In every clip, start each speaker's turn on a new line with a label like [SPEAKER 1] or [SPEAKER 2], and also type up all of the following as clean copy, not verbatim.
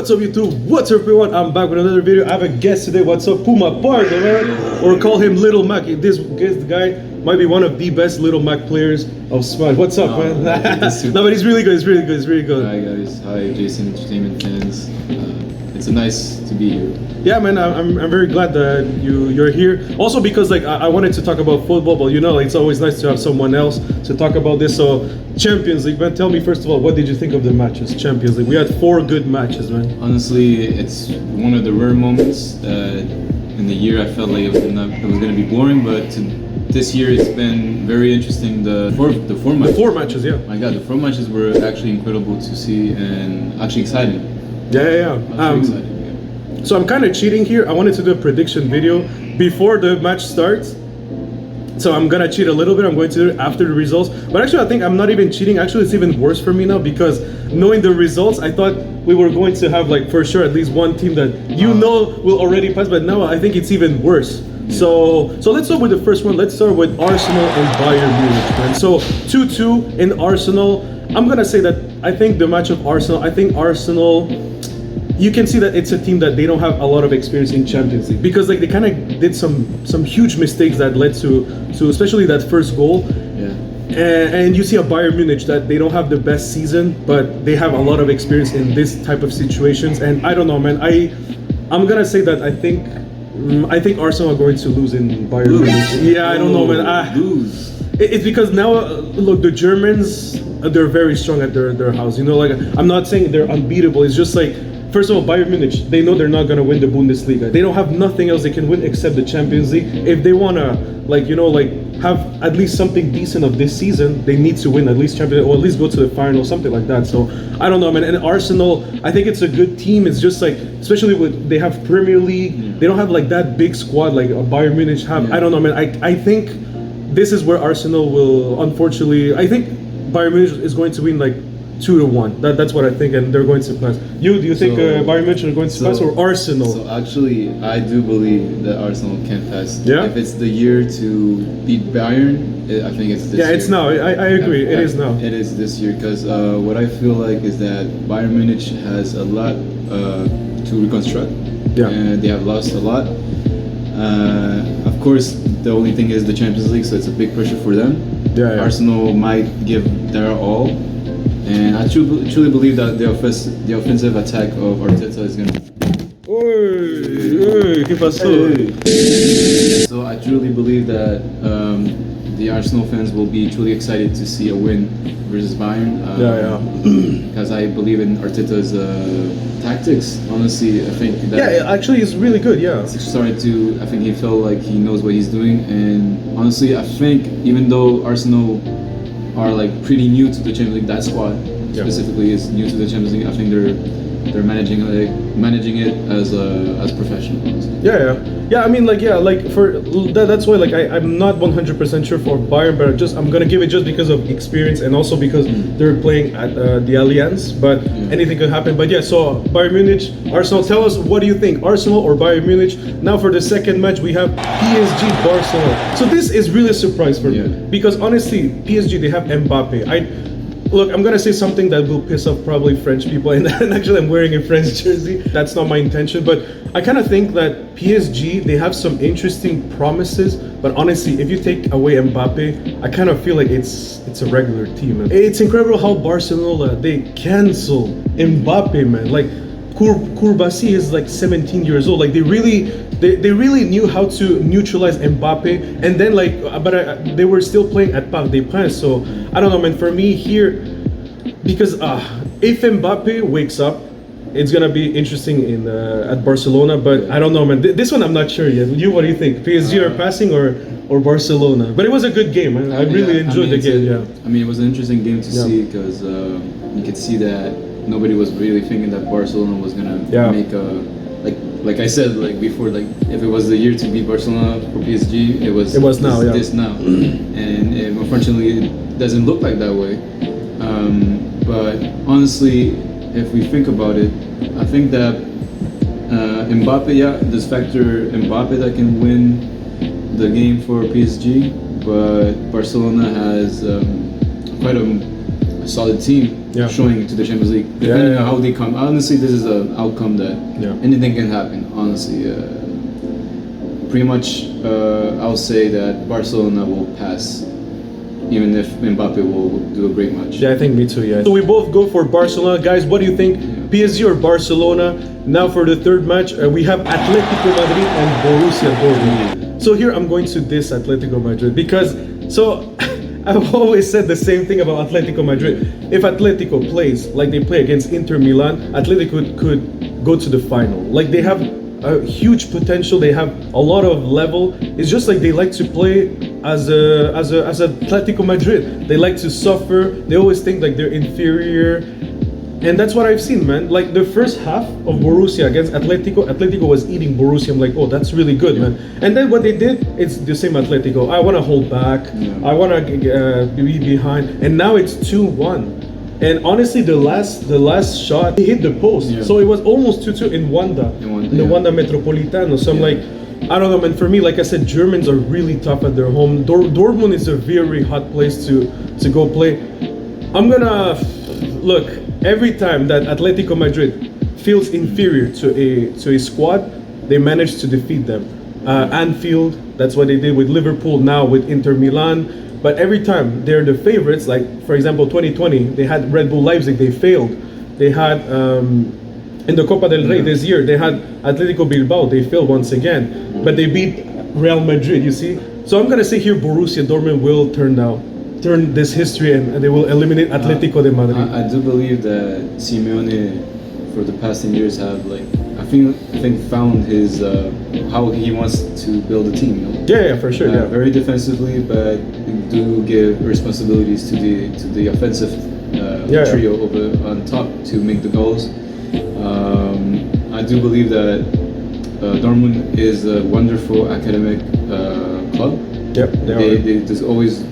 [SPEAKER 1] What's up YouTube? What's up everyone? I'm back with another video. I have a guest today. What's up? Puma Pardo, man? Or call him Little Mac. This guy might be one of the best Little Mac players of Smart. What's up, man? No, but he's really good. He's really good. He's really good.
[SPEAKER 2] Hi guys. Hi Jason Entertainment fans. It's nice to be here.
[SPEAKER 1] Yeah, man. I'm very glad that you're here. Also because like I wanted to talk about football, but you know, like it's always nice to have someone else to talk about this. So Champions League, man. Tell me first of all, what did you think of the matches? Champions League. We had 4 good matches, man.
[SPEAKER 2] Honestly, it's one of the rare moments in the year I felt like it was going to be boring, but this year it's been very interesting. The four matches,
[SPEAKER 1] yeah.
[SPEAKER 2] My God, the 4 matches were actually incredible to see and actually exciting.
[SPEAKER 1] Yeah. So I'm kind of cheating here. I wanted to do a prediction video before the match starts. So I'm gonna cheat a little bit. I'm going to do it after the results. But actually, I think I'm not even cheating. Actually, it's even worse for me now because knowing the results, I thought we were going to have like for sure at least one team that will already pass. But now I think it's even worse. Yeah. So let's start with the first one. Let's start with Arsenal and Bayern Munich, man. So 2-2 in Arsenal. I'm gonna say that I think the match of Arsenal. I think Arsenal. You can see that it's a team that they don't have a lot of experience in Champions League because like they kind of did some huge mistakes that led to especially that first goal.
[SPEAKER 2] Yeah.
[SPEAKER 1] And you see a Bayern Munich that they don't have the best season, but they have a lot of experience in this type of situations. And I don't know, man. I'm gonna say that I think Arsenal are going to lose in Bayern Munich. Yeah, I don't know, man.
[SPEAKER 2] Lose.
[SPEAKER 1] It's because now, look, the Germans, they're very strong at their house. You know, like I'm not saying they're unbeatable. It's just like. First of all, Bayern Munich, they know they're not going to win the Bundesliga. They don't have nothing else they can win except the Champions League. If they want to, like, you know, like have at least something decent of this season, they need to win at least Champions League or at least go to the final, something like that. So, I don't know, man. And Arsenal, I think it's a good team. It's just like, especially with, they have Premier League. They don't have like that big squad like Bayern Munich have. I don't know, man. I think this is where Arsenal will, unfortunately, I think Bayern Munich is going to win like 2-1. That's what I think, and they're going to pass. Do you think Bayern Munich are going to pass or Arsenal?
[SPEAKER 2] So actually, I do believe that Arsenal can pass.
[SPEAKER 1] Yeah.
[SPEAKER 2] If it's the year to beat Bayern, I think it's this year.
[SPEAKER 1] Yeah, it's now. I agree. It is now.
[SPEAKER 2] It is this year because what I feel like is that Bayern Munich has a lot to reconstruct.
[SPEAKER 1] Yeah.
[SPEAKER 2] And they have lost a lot. Of course, the only thing is the Champions League, so it's a big pressure for them.
[SPEAKER 1] Yeah.
[SPEAKER 2] Arsenal might give their all. And I truly believe that the offensive attack of Arteta is going to...
[SPEAKER 1] ¿Qué pasó?
[SPEAKER 2] So I truly believe that the Arsenal fans will be truly excited to see a win versus Bayern. Because I believe in Arteta's tactics. Honestly, I think that...
[SPEAKER 1] Yeah, actually it's really good, yeah.
[SPEAKER 2] I think he felt like he knows what he's doing. And honestly, I think even though Arsenal are like pretty new to the Champions League. That squad specifically is new to the Champions League. I think they're managing it as professionals.
[SPEAKER 1] Yeah. I mean, like for that's why like I'm not 100% sure for Bayern, but I'm gonna give it just because of experience and also because they're playing at the Allianz. But anything could happen. But yeah, so Bayern Munich, Arsenal. Tell us, what do you think, Arsenal or Bayern Munich? Now for the second match, we have PSG Barcelona. So this is really a surprise for me because honestly, PSG, they have Mbappe. Look, I'm gonna say something that will piss off probably French people, and actually I'm wearing a French jersey. That's not my intention, but I kind of think that PSG, they have some interesting promises, but honestly, if you take away Mbappe, I kind of feel like it's a regular team. Man. It's incredible how Barcelona, they cancel Mbappe, man. Like Kourbassi is like 17 years old. Like they really knew how to neutralize Mbappe, and then like, they were still playing at Parc des Princes. So I don't know, man. For me here, because if Mbappe wakes up, it's gonna be interesting at Barcelona. But I don't know, man. This one I'm not sure yet. What do you think? PSG are passing or Barcelona? But it was a good game. I really enjoyed the game. Yeah.
[SPEAKER 2] I mean, it was an interesting game to see because you could see that nobody was really thinking that Barcelona was gonna make a. Like I said, like before, like if it was the year to beat Barcelona for PSG, it was now, this now, and unfortunately it doesn't look like that way. But honestly, if we think about it, I think that Mbappe, this factor Mbappe that can win the game for PSG, but Barcelona has quite a a solid team showing it to the Champions League. Depending on how they come. Honestly, this is an outcome that anything can happen. Honestly, pretty much, I'll say that Barcelona will pass, even if Mbappe will do a great match.
[SPEAKER 1] Yeah, I think me too. Yeah. So we both go for Barcelona, guys. What do you think? PSG or Barcelona? Now for the third match, we have Atletico Madrid and Borussia Dortmund. So here I'm going to diss Atletico Madrid because I've always said the same thing about Atletico Madrid. If Atletico plays like they play against Inter Milan, Atletico could go to the final. Like they have a huge potential. They have a lot of level. It's just like they like to play as Atletico Madrid. They like to suffer. They always think like they're inferior. And that's what I've seen, man. Like the first half of Borussia against Atletico was eating Borussia. I'm like, oh, that's really good, man. And then what they did, it's the same Atletico. I want to hold back. I want to be behind. And now it's 2-1. And honestly, the last shot, he hit the post. So it was almost 2-2 in Wanda, in the Wanda Metropolitano. So I'm like, I don't know, man. For me, like I said, Germans are really tough at their home. Dortmund is a very hot place to go play. I'm gonna look. Every time that Atletico Madrid feels inferior to a squad, they manage to defeat them. Anfield, that's what they did with Liverpool, now with Inter Milan. But every time they're the favorites, like for example 2020, they had Red Bull Leipzig, they failed. They had in the Copa del Rey this year, they had Atletico Bilbao, they failed once again. But they beat Real Madrid, you see? So I'm gonna say here Borussia Dortmund will turn this history and they will eliminate Atletico de Madrid.
[SPEAKER 2] I do believe that Simeone for the past 10 years have like I think found his how he wants to build a team. You know?
[SPEAKER 1] Yeah, for sure.
[SPEAKER 2] Very defensively, but do give responsibilities to the offensive trio over on top to make the goals. I do believe that Dortmund is a wonderful academic club.
[SPEAKER 1] Yep,
[SPEAKER 2] they just always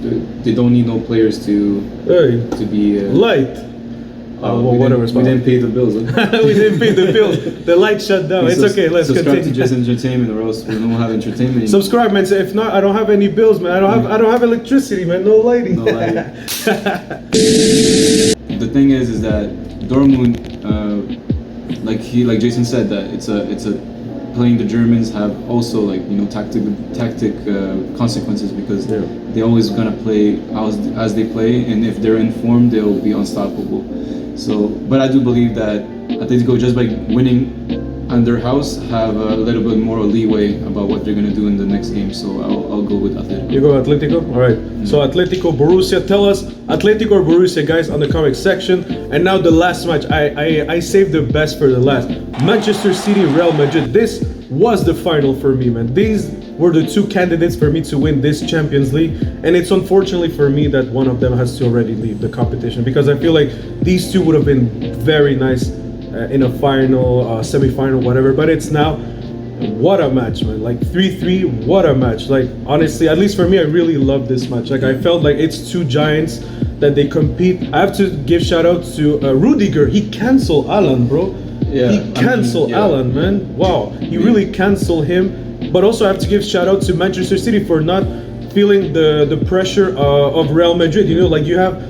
[SPEAKER 2] they don't need no players to be
[SPEAKER 1] light.
[SPEAKER 2] Well, whatever. We didn't pay the bills. Huh?
[SPEAKER 1] We didn't pay the bills. The light shut down. It's okay. Let's
[SPEAKER 2] subscribe
[SPEAKER 1] continue.
[SPEAKER 2] To Just Entertainment, or else we don't have entertainment anymore.
[SPEAKER 1] Subscribe, man. So if not, I don't have any bills, man. I don't have electricity, man. No lighting.
[SPEAKER 2] No lighting. The thing is that Dortmund, like Jason said, that it's a playing the Germans have also like tactic consequences because they're always gonna play as they play, and if they're informed, they'll be unstoppable. So, but I do believe that Atletico, just by winning on their house, have a little bit more leeway about what they're gonna do in the next game. So I'll go with Atletico.
[SPEAKER 1] You go Atletico? All right. So Atletico, Borussia. Tell us Atletico or Borussia, guys, on the comment section. And now the last match. I saved the best for the last. Manchester City, Real Madrid. This was the final for me, man. These were the two candidates for me to win this Champions League, and it's unfortunately for me that one of them has to already leave the competition, because I feel like these two would have been very nice in a final, semi-final, whatever. But it's now, what a match, man. Like 3-3, what a match. Like honestly, at least for me, I really love this match. Like I felt like it's two giants that they compete. I have to give shout out to Rudiger. He canceled Alan, bro. He canceled Alan, man. Wow, he really canceled him. But also I have to give shout out to Manchester City for not feeling the pressure of Real Madrid. You know, like you have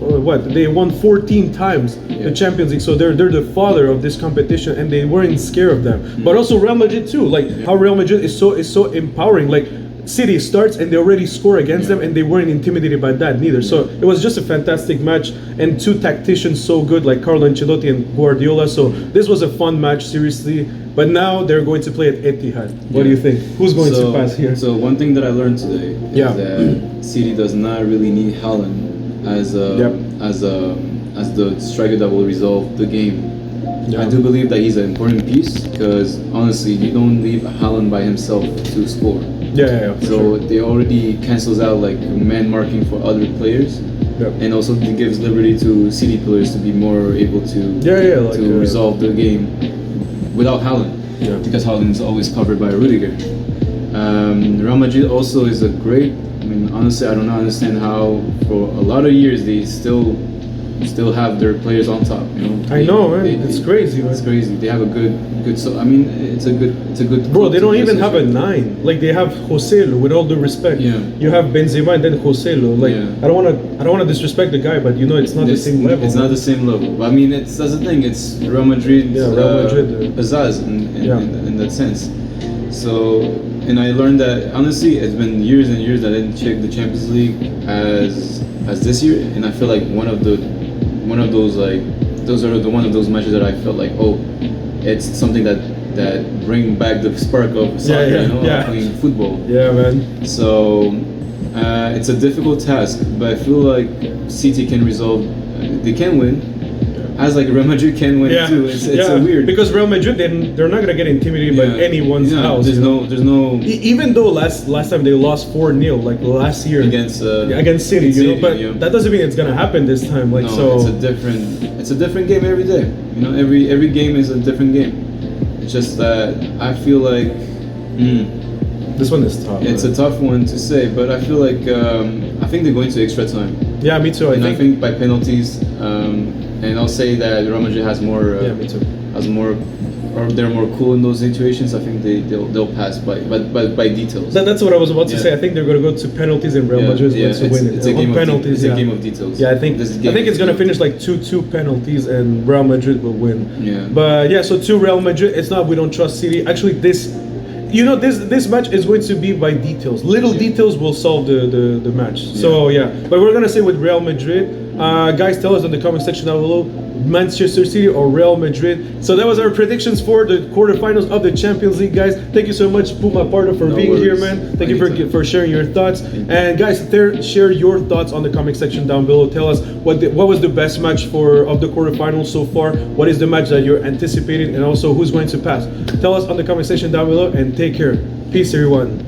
[SPEAKER 1] what they won 14 times the Champions League, so they're the father of this competition, and they weren't scared of them. But also Real Madrid too, like how Real Madrid is so empowering. Like City starts and they already score against them, and they weren't intimidated by that neither. So it was just a fantastic match, and two tacticians so good like Carlo Ancelotti and Guardiola. So this was a fun match, seriously. But now they're going to play at Etihad. What do you think? Who's going to pass here?
[SPEAKER 2] So one thing that I learned today is that City does not really need Haaland as the striker that will resolve the game. I do believe that he's an important piece, because honestly, you don't leave Haaland by himself to score. So they already cancels out like man marking for other players, and also it gives liberty to City players to be more able to resolve the game without Haaland, because Haaland is always covered by Rudiger. Real Madrid also is a great. I mean, honestly, I don't understand how for a lot of years they still still have their players on top. You know,
[SPEAKER 1] I know, man. It's crazy, man.
[SPEAKER 2] It's crazy. They have a good. So I mean, it's a good.
[SPEAKER 1] Bro, they don't even have a 9. Like they have Joselu. With all due respect,
[SPEAKER 2] Yeah.
[SPEAKER 1] You have Benzema and then Joselu. Like
[SPEAKER 2] Yeah.
[SPEAKER 1] I don't wanna disrespect the guy, but you know it's not the same level.
[SPEAKER 2] It's not the same level. But I mean, that's the thing. It's Real Madrid.
[SPEAKER 1] Yeah, Real Madrid.
[SPEAKER 2] Pizzazz in that sense. So, and I learned that honestly, it's been years and years that I didn't check the Champions League as this year, and I feel like one of those like one of those matches that I felt like, oh, it's something that bring back the spark of soccer, playing football.
[SPEAKER 1] Yeah, man.
[SPEAKER 2] So it's a difficult task, but I feel like City can resolve. They can win. As like Real Madrid can win too. It's a weird,
[SPEAKER 1] because Real Madrid they're not gonna get intimidated by anyone's house.
[SPEAKER 2] There's no.
[SPEAKER 1] Even though last time they lost 4-0, like last year
[SPEAKER 2] against
[SPEAKER 1] City, you know, but that doesn't mean it's gonna happen this time. Like
[SPEAKER 2] no, it's a different game every day. You know, every game is a different game. It's just that I feel like
[SPEAKER 1] this one is tough.
[SPEAKER 2] It's a tough one to say, but I feel like I think they're going to extra time.
[SPEAKER 1] Yeah, me too.
[SPEAKER 2] I think by penalties. And I'll say that Real Madrid has more.
[SPEAKER 1] Me too.
[SPEAKER 2] Has more, or they're more cool in those situations. I think they'll pass by details.
[SPEAKER 1] That's what I was about to say. I think they're going to go to penalties and Real Madrid is going to win it.
[SPEAKER 2] It's a game
[SPEAKER 1] penalties.
[SPEAKER 2] It's a game of details.
[SPEAKER 1] Yeah, I think it's going to finish like 2-2 penalties and Real Madrid will win.
[SPEAKER 2] Yeah.
[SPEAKER 1] But yeah, so to Real Madrid, it's not we don't trust City. Actually, this match is going to be by details. Little details will solve the match. So yeah, but we're gonna say with Real Madrid. Guys, tell us in the comment section down below, Manchester City or Real Madrid. So that was our predictions for the quarterfinals of the Champions League, guys. Thank you so much, Puma Pardo, for being here, man. Thank you for sharing your thoughts. And guys, share your thoughts on the comment section down below. Tell us what was the best match of the quarterfinals so far. What is the match that you're anticipating, and also who's going to pass. Tell us on the comment section down below, and take care. Peace, everyone.